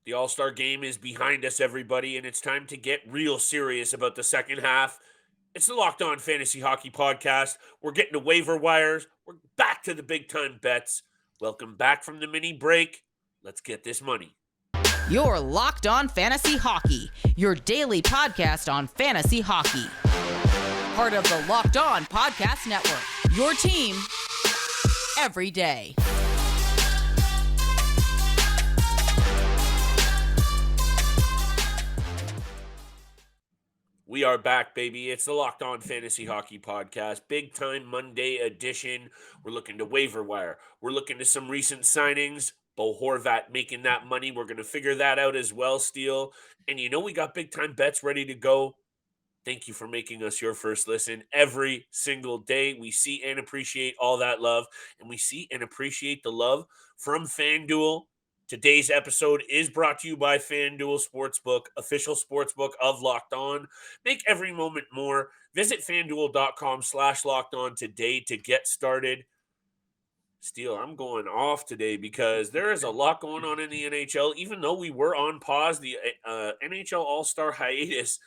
The All-Star game is behind us, everybody, and it's time to get real serious about the second half. It's the Locked On Fantasy Hockey Podcast. We're getting to waiver wires. We're back to the big time bets. Welcome back from the mini break. Let's get this money. You're Locked On Fantasy Hockey, your daily podcast on fantasy hockey. Part of the Locked On Podcast Network, your team every day. We are back, baby. It's the Locked On Fantasy Hockey Podcast. Big time Monday edition. We're looking to waiver wire. We're looking to some recent signings. Bo Horvat making that money. We're going to figure that out as well, Steele. And you know we got big time bets ready to go. Thank you for making us your first listen every single day. We see and appreciate all that love. And we see and appreciate the love from FanDuel. Today's episode is brought to you by FanDuel Sportsbook, official sportsbook of Locked On. Make every moment more. Visit FanDuel.com/LockedOn today to get started. Steele, I'm going off today because there is a lot going on in the NHL. Even though we were on pause, the NHL All-Star hiatus,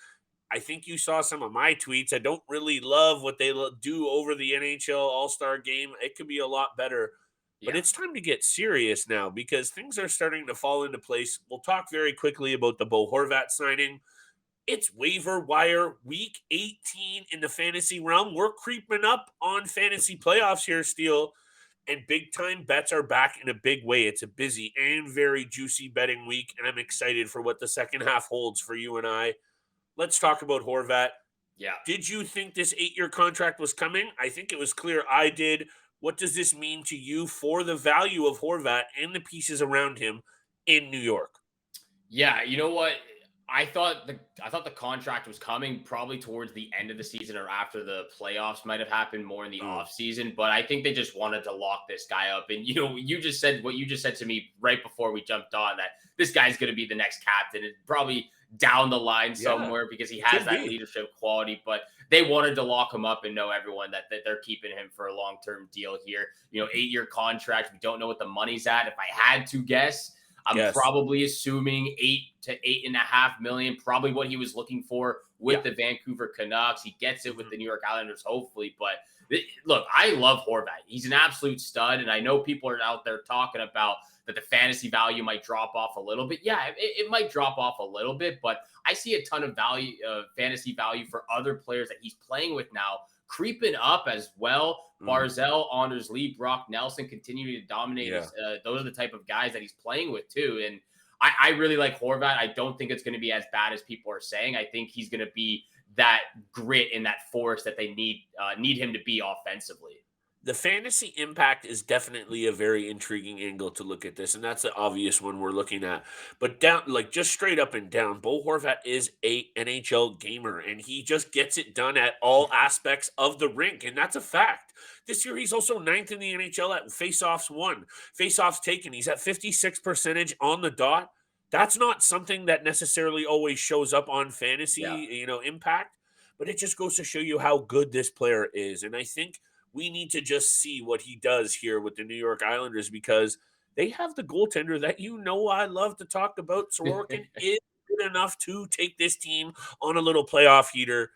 I think you saw some of my tweets. I don't really love what they do over the NHL All-Star game. It could be a lot better. But it's time to get serious now because things are starting to fall into place. We'll talk very quickly about the Bo Horvat signing. It's waiver wire week 18 in the fantasy realm. We're creeping up on fantasy playoffs here, Steele. And big time bets are back in a big way. It's a busy and very juicy betting week. And I'm excited for what the second half holds for you and I. Let's talk about Horvat. Yeah. Did you think this 8-year contract was coming? I think it was clear I did. What does this mean to you for the value of Horvat and the pieces around him in New York? Yeah, you know what? I thought the contract was coming probably towards the end of the season or after the playoffs might have happened more in the off season, but I think they just wanted to lock this guy up. And you just said what you just said to me right before we jumped on, that this guy's going to be the next captain. It's probably down the line somewhere because he has that leadership quality, but they wanted to lock him up and know everyone that they're keeping him for a long-term deal here. 8-year contract. We don't know what the money's at. If I had to guess, I'm probably assuming $8 to $8.5 million, probably what he was looking for with the Vancouver Canucks. He gets it with the New York Islanders, hopefully. But look, I love Horvat. He's an absolute stud, and I know people are out there talking about that the fantasy value might drop off a little bit. Yeah, it might drop off a little bit, but I see a ton of value, fantasy value for other players that he's playing with now, creeping up as well. Barzell, Anders Lee, Brock Nelson continue to dominate. Those are the type of guys that he's playing with too. And I really like Horvat. I don't think it's going to be as bad as people are saying. I think he's going to be that grit and that force that they need him to be offensively. The fantasy impact is definitely a very intriguing angle to look at this, and that's the obvious one we're looking at. But just straight up and down, Bo Horvat is a NHL gamer, and he just gets it done at all aspects of the rink, and that's a fact. This year, he's also 9th in the NHL at faceoffs won, faceoffs taken. He's at 56% on the dot. That's not something that necessarily always shows up on fantasy, impact, but it just goes to show you how good this player is, and I think we need to just see what he does here with the New York Islanders because they have the goaltender that I love to talk about. Sorokin is good enough to take this team on a little playoff heater.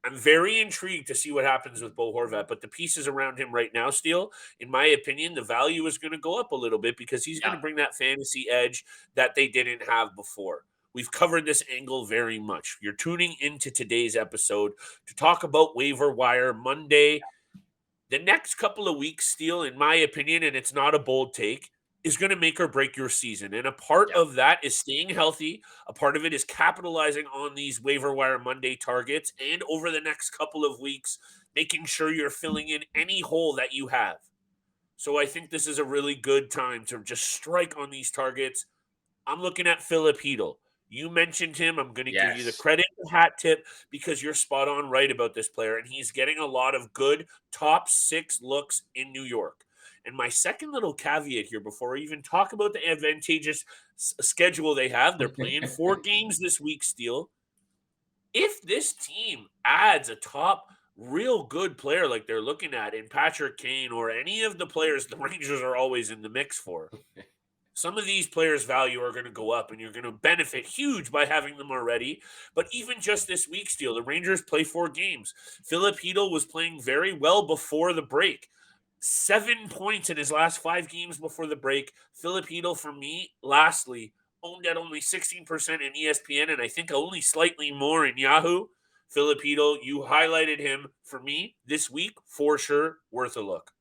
I'm very intrigued to see what happens with Bo Horvat, but the pieces around him right now, Steele, in my opinion, the value is going to go up a little bit because he's going to bring that fantasy edge that they didn't have before. We've covered this angle very much. You're tuning into today's episode to talk about Waiver Wire Monday. The next couple of weeks, Steele, in my opinion, and it's not a bold take, is going to make or break your season. And a part of that is staying healthy. A part of it is capitalizing on these waiver wire Monday targets. And over the next couple of weeks, making sure you're filling in any hole that you have. So I think this is a really good time to just strike on these targets. I'm looking at Filip Chytil. You mentioned him. I'm going to give you the credit hat tip because you're spot on right about this player, and he's getting a lot of good top 6 looks in New York. And my second little caveat here before I even talk about the advantageous schedule they have, they're playing 4 games this week, Steele. If this team adds a top real good player like they're looking at in Patrick Kane or any of the players the Rangers are always in the mix for, Some of these players' value are going to go up, and you're going to benefit huge by having them already. But even just this week, Steele, the Rangers play 4 games. Filip Chytil was playing very well before the break. 7 points in his last 5 games before the break. Filip Chytil, for me, lastly, owned at only 16% in ESPN, and I think only slightly more in Yahoo. Filip Chytil, you highlighted him for me this week, for sure, worth a look.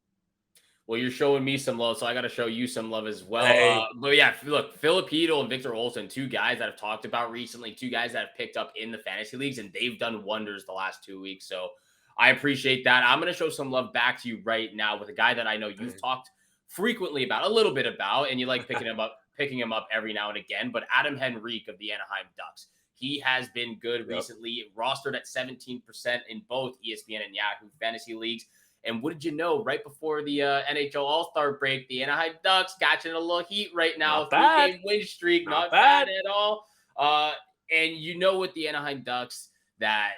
Well, you're showing me some love, so I got to show you some love as well. Hey. But yeah, look, Filip Chytil and Victor Olsson, 2 guys that I've talked about recently, 2 guys that have picked up in the fantasy leagues, and they've done wonders the last 2 weeks. So I appreciate that. I'm going to show some love back to you right now with a guy that I know you've talked frequently about, a little bit about, and you like picking him up every now and again. But Adam Henrique of the Anaheim Ducks, he has been good recently, rostered at 17% in both ESPN and Yahoo fantasy leagues. And what did you know? Right before the NHL All-Star break, the Anaheim Ducks catching a little heat right now. 3-game win streak, not bad at all. And you know with the Anaheim Ducks that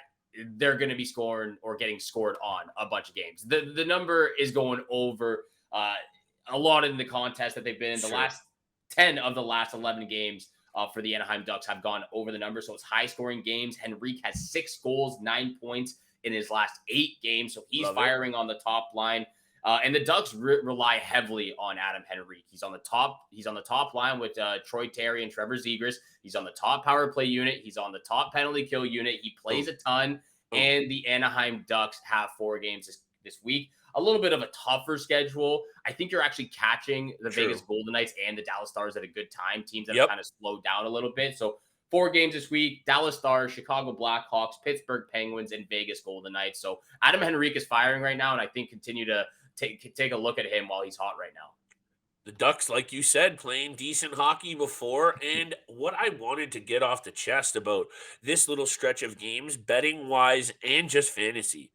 they're going to be scoring or getting scored on a bunch of games. The number is going over a lot in the contest that they've been in. The last 10 of the last 11 games for the Anaheim Ducks have gone over the number. So it's high-scoring games. Henrique has 6 goals, 9 points in his last 8 games. So he's firing on the top line. And the Ducks rely heavily on Adam Henrique. He's on the top line with Troy Terry and Trevor Zegras. He's on the top power play unit. He's on the top penalty kill unit. He plays a ton. And the Anaheim Ducks have 4 games this week. A little bit of a tougher schedule. I think you're actually catching the Vegas Golden Knights and the Dallas Stars at a good time. Teams that have kind of slowed down a little bit. So 4 games this week: Dallas Stars, Chicago Blackhawks, Pittsburgh Penguins, and Vegas Golden Knights. So Adam Henrique is firing right now, and I think continue to take a look at him while he's hot right now. The Ducks, like you said, playing decent hockey before. And what I wanted to get off the chest about this little stretch of games, betting-wise and just fantasy,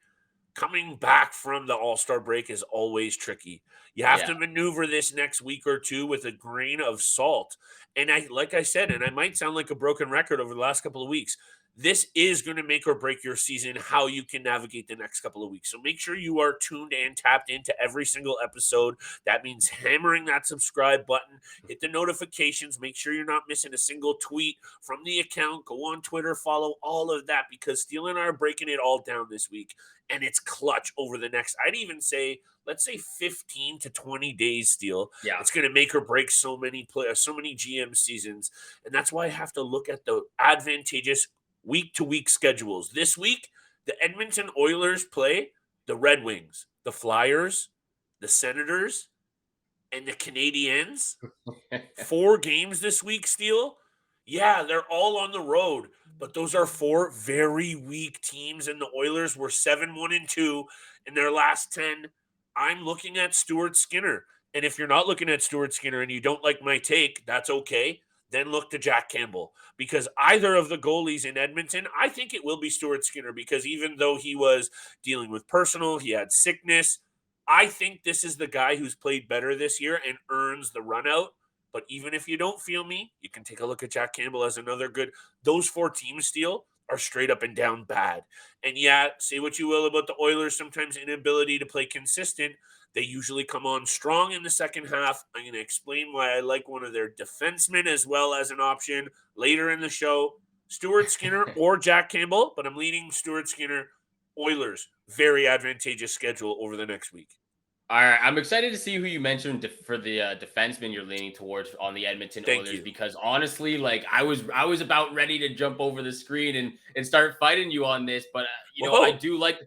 coming back from the All-Star break is always tricky. You have to maneuver this next week or 2 with a grain of salt. And like I said, and I might sound like a broken record over the last couple of weeks, this is going to make or break your season, how you can navigate the next couple of weeks. So make sure you are tuned and tapped into every single episode. That means hammering that subscribe button, hit the notifications, make sure you're not missing a single tweet from the account. Go on Twitter, follow all of that, because Steele and I are breaking it all down this week. And it's clutch over the next, I'd even say, let's say 15 to 20 days, Steele. Yeah. It's going to make or break so many GM seasons. And that's why I have to look at the advantageous week-to-week schedules. This week, the Edmonton Oilers play the Red Wings, the Flyers, the Senators, and the Canadiens. 4 games this week, Steele. Yeah, they're all on the road, but those are 4 very weak teams, and the Oilers were 7-1-2 in their last 10. I'm looking at Stuart Skinner, and if you're not looking at Stuart Skinner and you don't like my take, that's okay. Then look to Jack Campbell, because either of the goalies in Edmonton, I think it will be Stuart Skinner, because even though he was dealing with personal, he had sickness, I think this is the guy who's played better this year and earns the run out. But even if you don't feel me, you can take a look at Jack Campbell as another good. Those 4 teams, Steele, are straight up and down bad. And yeah, say what you will about the Oilers' sometimes inability to play consistent. They usually come on strong in the second half. I'm going to explain why I like one of their defensemen as well as an option later in the show. Stuart Skinner or Jack Campbell, but I'm leaning Stuart Skinner. Oilers, very advantageous schedule over the next week. All right, I'm excited to see who you mentioned for the defenseman you're leaning towards on the Edmonton Oilers, because honestly, like I was about ready to jump over the screen and start fighting you on this, but you know, I do like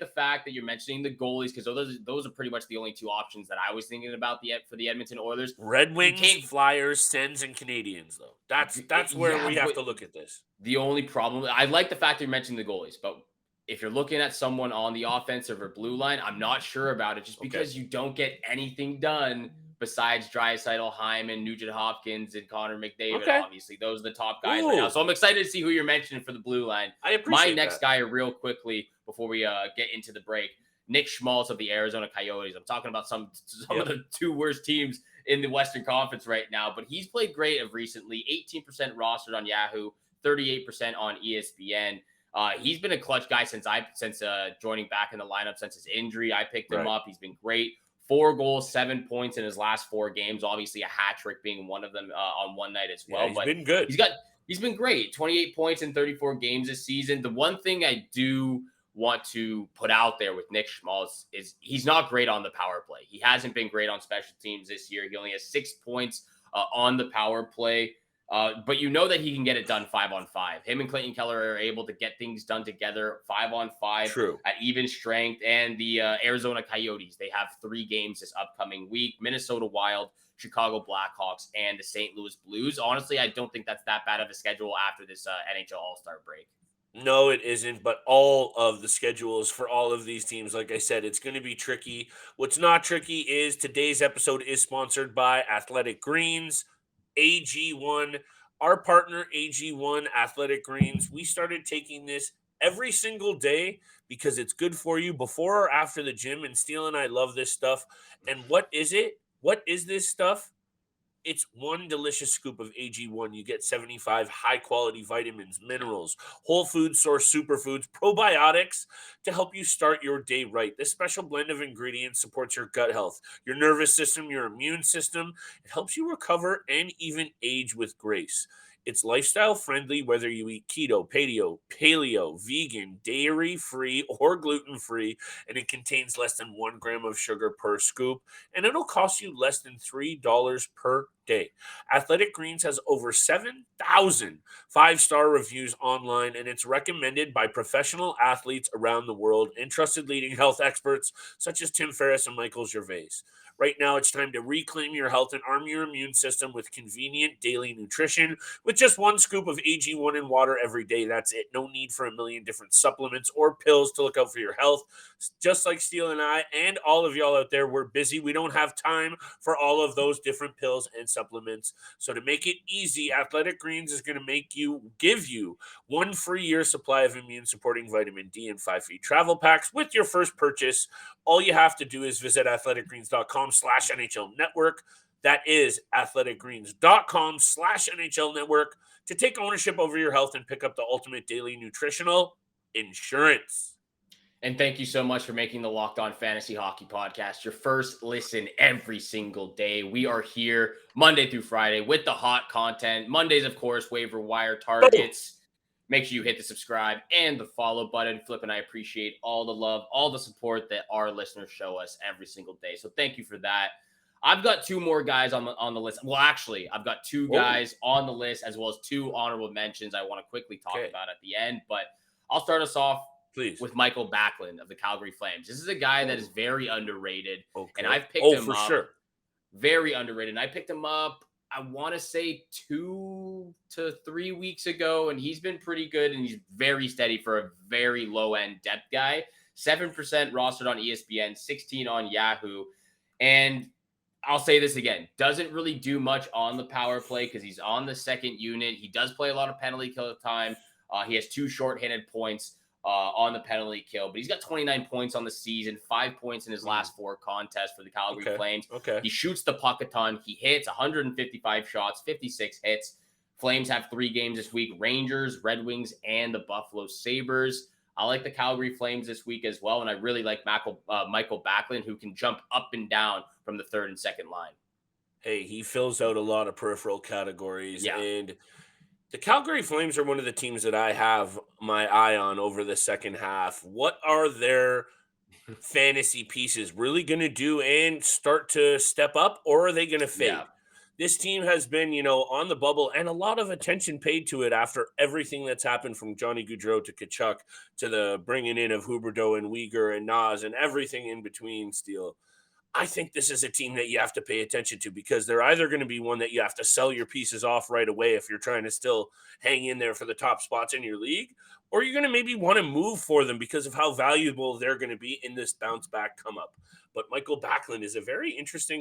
the fact that you're mentioning the goalies, because those are pretty much the only 2 options that I was thinking about for the Edmonton Oilers. Red Wings, Flyers, Sens, and Canadiens, though. That's where we have to look at this. The only problem, I like the fact that you're mentioning the goalies, but if you're looking at someone on the offensive or blue line, I'm not sure about it, just because you don't get anything done besides Draisaitl, Hyman, Nugent Hopkins, and Connor McDavid. Obviously, those are the top guys right now. So I'm excited to see who you're mentioning for the blue line. I appreciate my next guy real quickly before we get into the break. Nick Schmaltz of the Arizona Coyotes. I'm talking about some of the 2 worst teams in the Western Conference right now, but he's played great of recently. 18% rostered on Yahoo, 38% on ESPN. He's been a clutch guy since joining back in the lineup since his injury. I picked him up. He's been great. 4 goals, 7 points in his last 4 games. Obviously, a hat trick being one of them on one night as well. Yeah, he's been good. He's been great. 28 points in 34 games this season. The one thing I do want to put out there with Nick Schmaltz is he's not great on the power play. He hasn't been great on special teams this year. He only has 6 points on the power play. But you know that he can get it done 5-on-5. Him and Clayton Keller are able to get things done together 5-on-5 True. at even strength. And the Arizona Coyotes, they have 3 games this upcoming week: Minnesota Wild, Chicago Blackhawks, and the St. Louis Blues. Honestly, I don't think that's that bad of a schedule after this NHL All-Star break. No, it isn't, but all of the schedules for all of these teams, like I said, it's going to be tricky. What's not tricky is today's episode is sponsored by Athletic Greens, AG1. Our partner, AG1 Athletic Greens, we started taking this every single day because it's good for you before or after the gym, and Steele and I love this stuff. And what is it? What is this stuff? It's one delicious scoop of AG1. You get 75 high-quality vitamins, minerals, whole food source superfoods, probiotics to help you start your day right. This special blend of ingredients supports your gut health, your nervous system, your immune system. It helps you recover and even age with grace. It's lifestyle friendly, whether you eat keto, paleo, vegan, dairy-free, or gluten-free, and it contains less than 1 gram of sugar per scoop, and it'll cost you less than $3 per day. Athletic Greens has over 7,000 5-star reviews online, and it's recommended by professional athletes around the world and trusted leading health experts such as Tim Ferriss and Michael Gervais. Right now, it's time to reclaim your health and arm your immune system with convenient daily nutrition. With just 1 scoop of AG1 in water every day, that's it. No need for a million different supplements or pills to look out for your health. Just like Steele and I and all of y'all out there, we're busy. We don't have time for all of those different pills and supplements. So to make it easy, Athletic Greens is going to give you 1 free year supply of immune-supporting vitamin D and 5 free travel packs with your first purchase. All you have to do is visit athleticgreens.com/NHL Network. That is athleticgreens.com/NHL Network to take ownership over your health and pick up the ultimate daily nutritional insurance. And thank you so much for making the Locked On Fantasy Hockey Podcast your first listen every single day. We are here Monday through Friday with the hot content. Mondays, of course, waiver-wire targets. Make sure you hit the subscribe and the follow button. Flip and I appreciate all the love, all the support that our listeners show us every single day. So thank you for that. I've got 2 more guys on the list. Well, actually, I've got 2 guys on the list as well as 2 honorable mentions I want to quickly talk about at the end. But I'll start us off with Mikael Backlund of the Calgary Flames. This is a guy that is very underrated. And I've picked him up. Sure. Very underrated. And I picked him up, I want to say 2 to 3 weeks ago, and he's been pretty good, and he's very steady for a very low-end depth guy. 7% rostered on ESPN, 16 on Yahoo. And I'll say this again, doesn't really do much on the power play because he's on the second unit. He does play a lot of penalty kill time. He has 2 shorthanded points on the penalty kill, but he's got 29 points on the season, 5 points in his last 4 contests for the Calgary Flames. He shoots the puck a ton. He hits 155 shots, 56 hits. Flames have 3 games this week: Rangers, Red Wings, and the Buffalo Sabres. I like the Calgary Flames this week as well, and I really like Mikael Backlund, who can jump up and down from the third and second line. Hey, he fills out a lot of peripheral categories, and the Calgary Flames are one of the teams that I have my eye on over the second half. What are their fantasy pieces really going to do and start to step up, or are they going to fade? Yeah. This team has been, on the bubble, and a lot of attention paid to it after everything that's happened from Johnny Gaudreau to Tkachuk to the bringing in of Huberdeau and Weegar and Nas and everything in between, Steele. I think this is a team that you have to pay attention to because they're either going to be one that you have to sell your pieces off right away if you're trying to still hang in there for the top spots in your league, or you're going to maybe want to move for them because of how valuable they're going to be in this bounce back come up. But Mikael Backlund is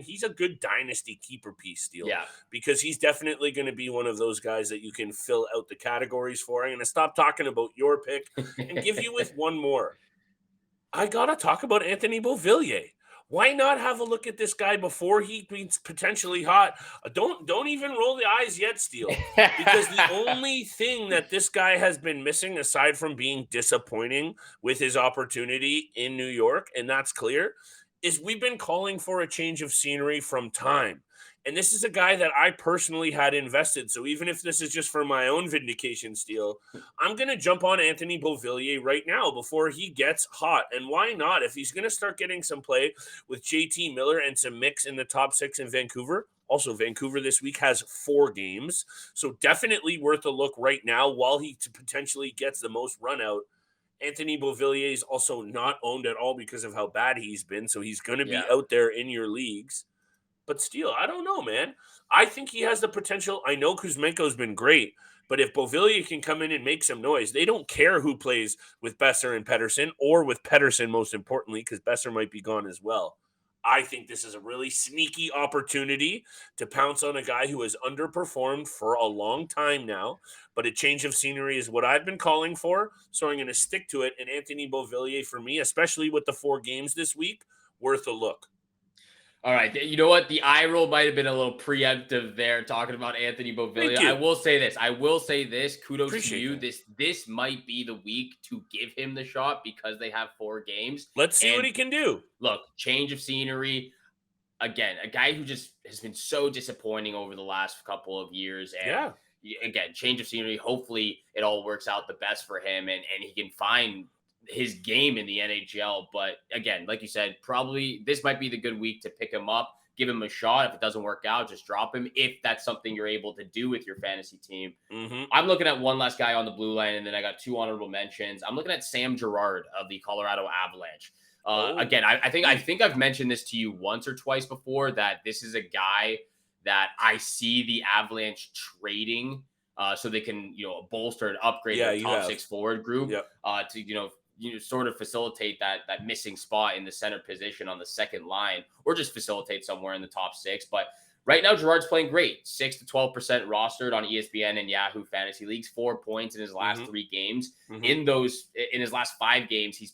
he's a good dynasty keeper piece, Steele. Yeah. Because he's definitely going to be one of those guys that you can fill out the categories for. I'm going to stop talking about your pick and give you with one more. I got to talk about Anthony Beauvillier. Why not have a look at this guy before he gets potentially hot? Don't even roll the eyes yet, Steele. Because the only thing that this guy has been missing, aside from being disappointing with his opportunity in New York, and that's clear, is we've been calling for a change of scenery from time. And this is a guy that I personally had invested. So even if this is just for my own vindication steal, I'm going to jump on Anthony Beauvillier right now before he gets hot. And why not? If he's going to start getting some play with JT Miller and some mix in the top 6 in Vancouver. Also, Vancouver this week has 4 games. So definitely worth a look right now while he potentially gets the most run out. Anthony Beauvillier is also not owned at all because of how bad he's been. So he's going to be out there in your leagues. But still, I don't know, man. I think he has the potential. I know Kuzmenko's been great, but if Beauvillier can come in and make some noise, they don't care who plays with Besser and Pettersson, or with Pettersson most importantly, because Besser might be gone as well. I think this is a really sneaky opportunity to pounce on a guy who has underperformed for a long time now, but a change of scenery is what I've been calling for, so I'm going to stick to it. And Anthony Beauvillier, for me, especially with the 4 games this week, worth a look. All right. You know what? The eye roll might have been a little preemptive there talking about Anthony Beauvillier. I will say this. Kudos Appreciate to you. that. This might be the week to give him the shot because they have 4 games. Let's see what he can do. Look, change of scenery. Again, a guy who just has been so disappointing over the last couple of years. And again, change of scenery. Hopefully it all works out the best for him and he can find his game in the NHL. But again, like you said, probably this might be the good week to pick him up, give him a shot. If it doesn't work out, just drop him if that's something you're able to do with your fantasy team. I'm looking at one last guy on the blue line, and then I got 2 honorable mentions. I'm looking at Sam Girard of the Colorado Avalanche. Again, I think I've mentioned this to you once or twice before, that this is a guy that I see the Avalanche trading so they can, bolster and upgrade their top 6 forward group to, sort of facilitate that missing spot in the center position on the second line, or just facilitate somewhere in the top 6. But right now, Girard's playing great. 6 to 12% rostered on ESPN and Yahoo Fantasy Leagues. 4 points in his last 3 games. In his last 5 games, he's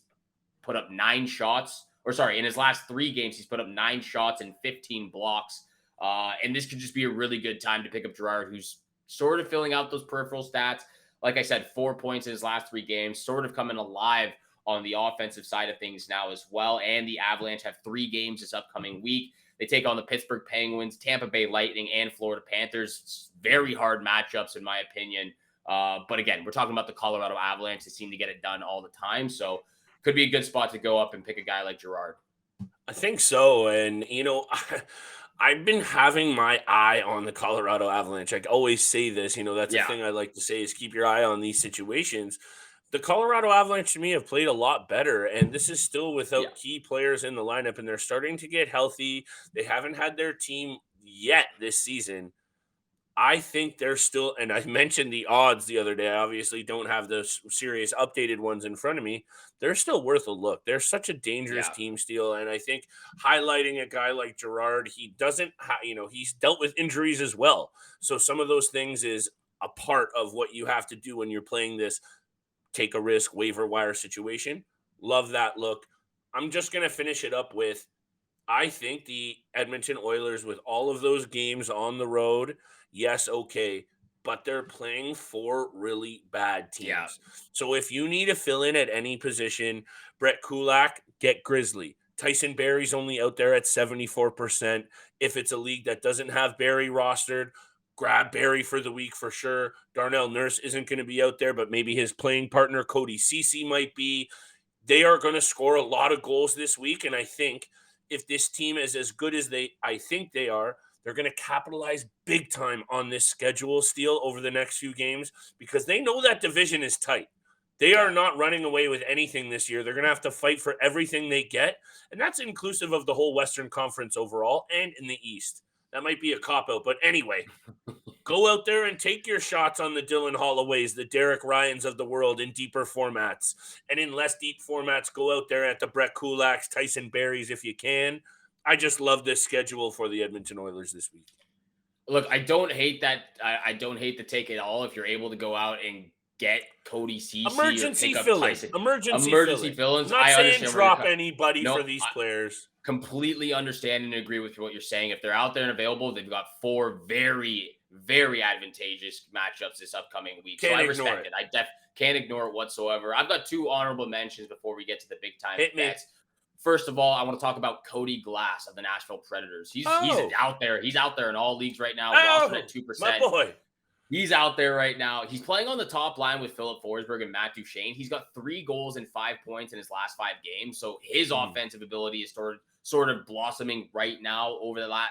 put up 9 shots. Or sorry, in his last 3 games, he's put up 9 shots and 15 blocks. And this could just be a really good time to pick up Girard, who's sort of filling out those peripheral stats. Like I said, 4 points in his last 3 games, sort of coming alive on the offensive side of things now as well. And the Avalanche have 3 games this upcoming week. They take on the Pittsburgh Penguins, Tampa Bay Lightning, and Florida Panthers. It's very hard matchups, in my opinion. But again, we're talking about the Colorado Avalanche. They seem to get it done all the time. So could be a good spot to go up and pick a guy like Girard. I think so. And, I've been having my eye on the Colorado Avalanche. I always say this, that's the thing I like to say is keep your eye on these situations. The Colorado Avalanche, to me, have played a lot better, and this is still without key players in the lineup, and they're starting to get healthy. They haven't had their team yet this season. I think they're still, and I mentioned the odds the other day. I obviously don't have the serious updated ones in front of me. They're still worth a look. They're such a dangerous team steal, and I think highlighting a guy like Girard, he doesn't, he's dealt with injuries as well. So some of those things is a part of what you have to do when you're playing this take a risk waiver wire situation. Love that look. I'm just going to finish it up with, I think the Edmonton Oilers, with all of those games on the road, yes, okay, but they're playing 4 really bad teams. So if you need to fill in at any position, Brett Kulak, get Grizzly. Tyson Barrie's only out there at 74%. If it's a league that doesn't have Barrie rostered, grab Barrie for the week for sure. Darnell Nurse isn't going to be out there, but maybe his playing partner, Cody Ceci, might be. They are going to score a lot of goals this week, and I think if this team is as good as I think they are, they're going to capitalize big time on this schedule steal over the next few games because they know that division is tight. They are not running away with anything this year. They're going to have to fight for everything they get, and that's inclusive of the whole Western Conference overall and in the East. That might be a cop-out, but anyway, go out there and take your shots on the Dylan Holloways, the Derek Ryans of the world in deeper formats. And in less deep formats, go out there at the Brett Kulaks, Tyson Barries if you can. I just love this schedule for the Edmonton Oilers this week. Look, I don't hate that. I don't hate the take at all if you're able to go out and get Cody Ceci. Emergency fill-ins. Emergency fill-ins. I'm not saying drop anybody for these players. Completely understand and agree with what you're saying. If they're out there and available, they've got 4 very, very advantageous matchups this upcoming week. So I respect it. I can't ignore it whatsoever. I've got 2 honorable mentions before we get to the big time bets. First of all, I want to talk about Cody Glass of the Nashville Predators. He's out there. He's out there in all leagues right now, rostered at 2%. My boy. He's out there right now. He's playing on the top line with Filip Forsberg and Matt Duchene. He's got 3 goals and 5 points in his last 5 games. So his offensive ability is sort of blossoming right now over that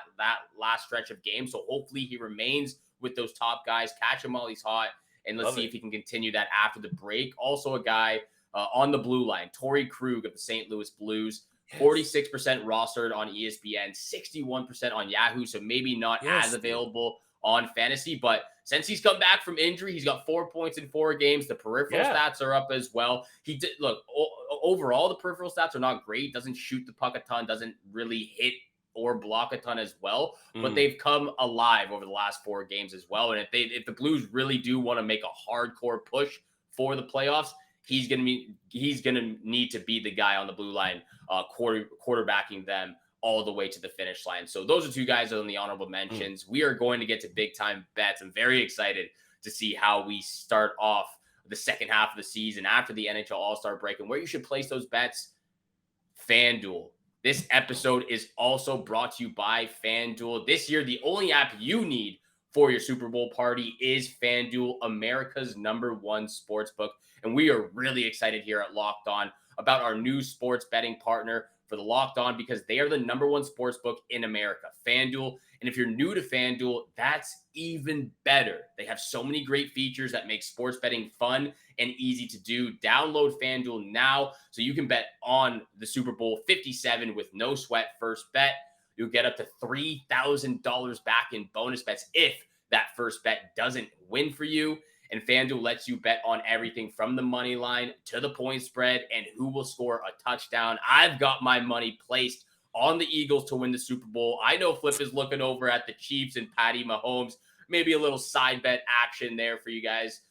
last stretch of games. So hopefully he remains with those top guys, catch him while he's hot, and let's see if he can continue that after the break. Also a guy on the blue line, Torrey Krug of the St. Louis Blues, 46% rostered on ESPN, 61% on Yahoo. So maybe not as available on fantasy, but since he's come back from injury, he's got 4 points in 4 games. The peripheral stats are up as well. He did overall, the peripheral stats are not great. Doesn't shoot the puck a ton, doesn't really hit or block a ton as well, but they've come alive over the last 4 games as well. And if the Blues really do want to make a hardcore push for the playoffs, he's gonna need to be the guy on the blue line, quarterbacking them all the way to the finish line. So those are 2 guys on the honorable mentions. We are going to get to big time bets. I'm very excited to see how we start off the second half of the season after the NHL All-Star break and where you should place those bets. FanDuel. This episode is also brought to you by FanDuel. This year, the only app you need for your Super Bowl party is FanDuel, America's #1 sportsbook. And we are really excited here at Locked On about our new sports betting partner for the Locked On, because they are the #1 sportsbook in America, FanDuel. And if you're new to FanDuel, that's even better. They have so many great features that make sports betting fun and easy to do. Download FanDuel now so you can bet on the Super Bowl 57 with no sweat first bet. You'll get up to $3,000 back in bonus bets if that first bet doesn't win for you. And FanDuel lets you bet on everything from the money line to the point spread and who will score a touchdown. I've got my money placed on the Eagles to win the Super Bowl. I know Flip is looking over at the Chiefs and Patty Mahomes. Maybe a little side bet action there for you guys.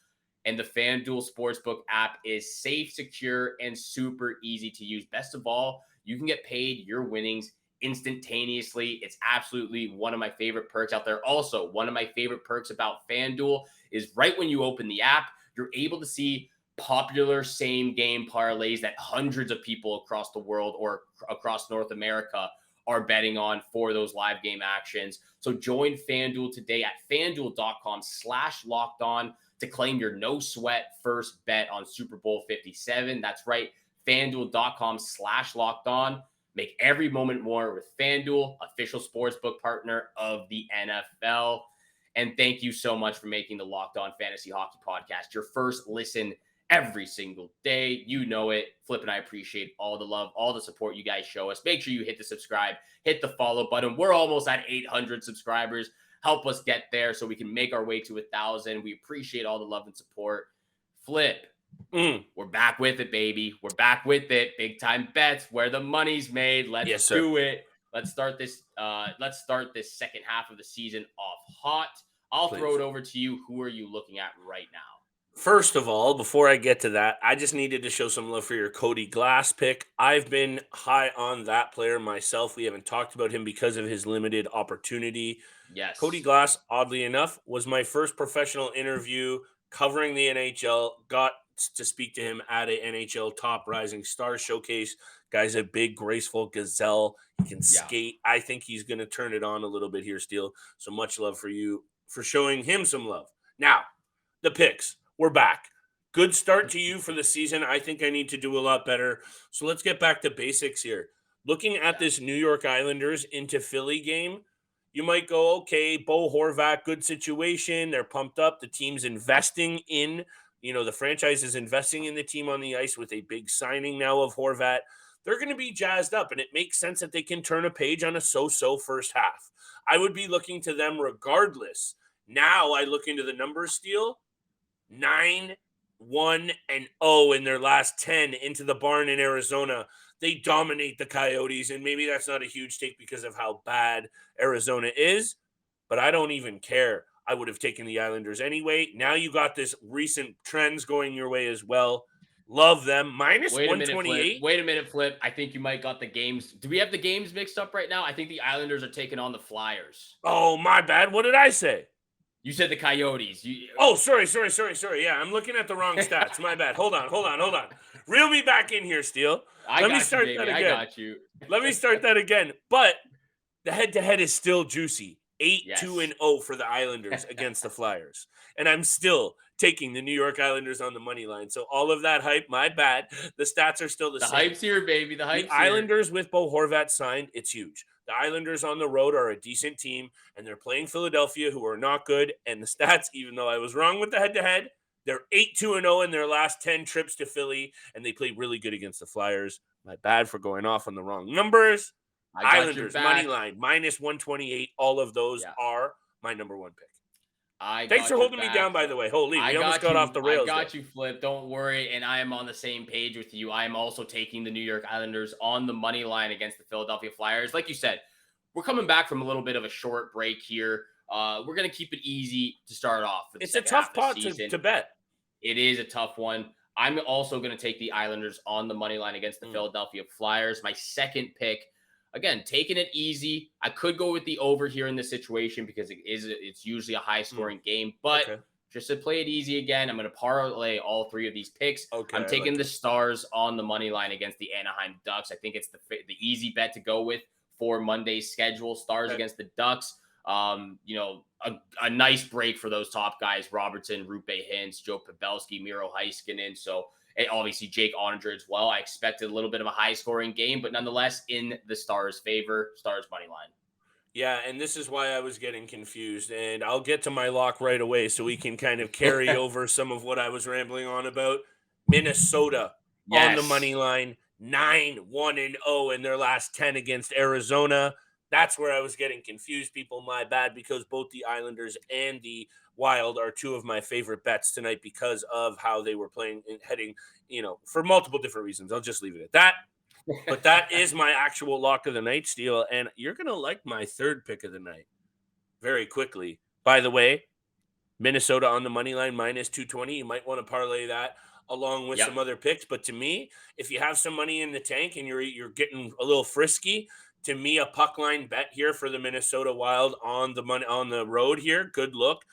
And the FanDuel Sportsbook app is safe, secure, and super easy to use. Best of all, you can get paid your winnings instantaneously. It's absolutely one of my favorite perks out there. Also, one of my favorite perks about FanDuel is right when you open the app, you're able to see popular same game parlays that hundreds of people across the world or across North America are betting on for those live game actions. So join FanDuel today at FanDuel.com/lockedon to claim your no sweat first bet on Super Bowl 57. That's right. FanDuel.com/lockedon. Make every moment more with FanDuel, official sportsbook partner of the NFL. And thank you so much for making the Locked On Fantasy Hockey Podcast your first listen every single day. You know it. Flip and I appreciate all the love, all the support you guys show us. Make sure you hit the subscribe, hit the follow button. We're almost at 800 subscribers. Help us get there so we can make our way to 1,000. We appreciate all the love and support. Flip. We're back with it, baby. We're back with it. Big time bets where the money's made. Let's do it. Let's start this. Let's start this second half of the season off hot. I'll throw it over to you. Who are you looking at right now? First of all, before I get to that, I just needed to show some love for your Cody Glass pick. I've been high on that player myself. We haven't talked about him because of his limited opportunity. Yes. Cody Glass, oddly enough, was my first professional interview covering the NHL. Got to speak to him at a NHL Top Rising Star Showcase. Guy's a big, graceful gazelle. He can skate. I think he's going to turn it on a little bit here, Steele. So much love for you for showing him some love. Now, the picks. We're back. Good start to you for the season. I think I need to do a lot better. So let's get back to basics here. Looking at this New York Islanders into Philly game, you might go, okay, Bo Horvat, good situation. They're pumped up. The team's investing in, the franchise is investing in the team on the ice with a big signing now of Horvat. They're going to be jazzed up, and it makes sense that they can turn a page on a so-so first half. I would be looking to them regardless. Now I look into the numbers, Steele. 9-1-0 in their last 10 into the barn in Arizona. They dominate the Coyotes, and maybe that's not a huge take because of how bad Arizona is, but I don't even care. I would have taken the Islanders anyway. Now you got this recent trends going your way as well. Love them. Minus 128. Wait a minute, Flip. I think you might got the games. Do we have the games mixed up right now? I think the Islanders are taking on the Flyers. Oh, my bad. What did I say? You said the Coyotes. Oh, sorry. Yeah, I'm looking at the wrong stats. My bad. Hold on. Reel me back in here, Steele. I Let me got you, start baby. that I again. got you. Let me start that again. But the head-to-head is still juicy. 8-2-0 for the Islanders against the Flyers. And I'm still taking the New York Islanders on the money line. So all of that hype, my bad. The stats are still the same. The hype's here, baby. The hype's here. The Islanders with Bo Horvat signed, it's huge. The Islanders on the road are a decent team, and they're playing Philadelphia, who are not good. And the stats, even though I was wrong with the head-to-head, they're 8-2-0 in their last 10 trips to Philly, and they played really good against the Flyers. My bad for going off on the wrong numbers. Islanders, money line, -128. All of those are my number one pick. Thanks for holding me down, by the way. Holy, we almost got off the rails. I got you, Flip. Don't worry. And I am on the same page with you. I am also taking the New York Islanders on the money line against the Philadelphia Flyers. Like you said, we're coming back from a little bit of a short break here. We're going to keep it easy to start off. It's a tough pot to bet. It is a tough one. I'm also going to take the Islanders on the money line against the Philadelphia Flyers. My second pick. Again, taking it easy. I could go with the over here in this situation because it's usually a high-scoring game. But just to play it easy again, I'm going to parlay all three of these picks. I'm taking the Stars on the money line against the Anaheim Ducks. I think it's the easy bet to go with for Monday's schedule. Stars against the Ducks. A nice break for those top guys: Robertson, Rupe Hintz, Joe Pavelski, Miro Heiskanen. So. And obviously, Jake Oettinger as well. I expected a little bit of a high-scoring game, but nonetheless, in the Stars' favor, Stars money line. Yeah, and this is why I was getting confused. And I'll get to my lock right away so we can kind of carry over some of what I was rambling on about. Minnesota on the money line, 9-1-0 in their last 10 against Arizona. That's where I was getting confused, people. My bad, because both the Islanders and the Wild are two of my favorite bets tonight because of how they were playing and heading, for multiple different reasons. I'll just leave it at that. But that is my actual lock of the night, Steele. And you're going to like my third pick of the night very quickly. By the way, Minnesota on the money line, -220. You might want to parlay that along with some other picks. But to me, if you have some money in the tank and you're getting a little frisky, to me, a puck line bet here for the Minnesota Wild on the road here. Good look.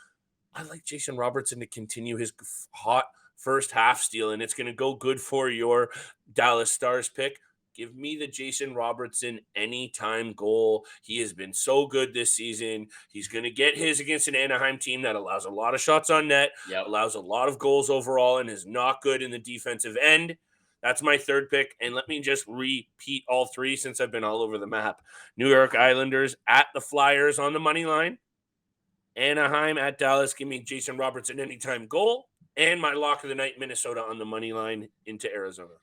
I like Jason Robertson to continue his hot first half, Steele, and it's going to go good for your Dallas Stars pick. Give me the Jason Robertson anytime goal. He has been so good this season. He's going to get his against an Anaheim team that allows a lot of shots on net, allows a lot of goals overall, and is not good in the defensive end. That's my third pick. And let me just repeat all three since I've been all over the map. New York Islanders at the Flyers on the money line. Anaheim at Dallas. Give me Jason Robertson anytime goal. And my lock of the night, Minnesota on the money line into Arizona.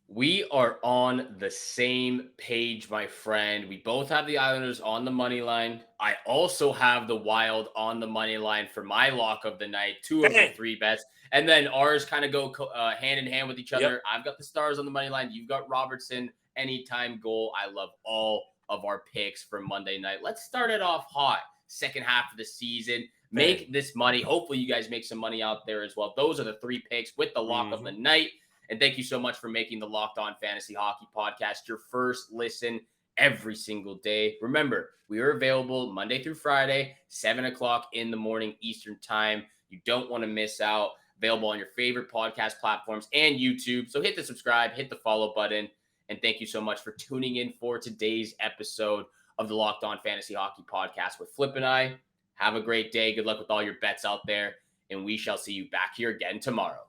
We are on the same page, my friend. We both have the Islanders on the money line. I also have the Wild on the money line for my lock of the night. Two of the three bets. And then ours kind of go hand in hand with each other. I've got the Stars on the money line. You've got Robertson anytime goal. I love all of our picks for Monday night. Let's start it off hot. Second half of the season. Make this money. Hopefully you guys make some money out there as well. Those are the three picks with the lock of the night. And thank you so much for making the Locked On Fantasy Hockey Podcast your first listen every single day. Remember, we are available Monday through Friday, 7 o'clock in the morning Eastern time. You don't want to miss out. Available on your favorite podcast platforms and YouTube. So hit the subscribe, hit the follow button. And thank you so much for tuning in for today's episode of the Locked On Fantasy Hockey Podcast with Flip and I. Have a great day. Good luck with all your bets out there. And we shall see you back here again tomorrow.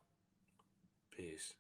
Peace.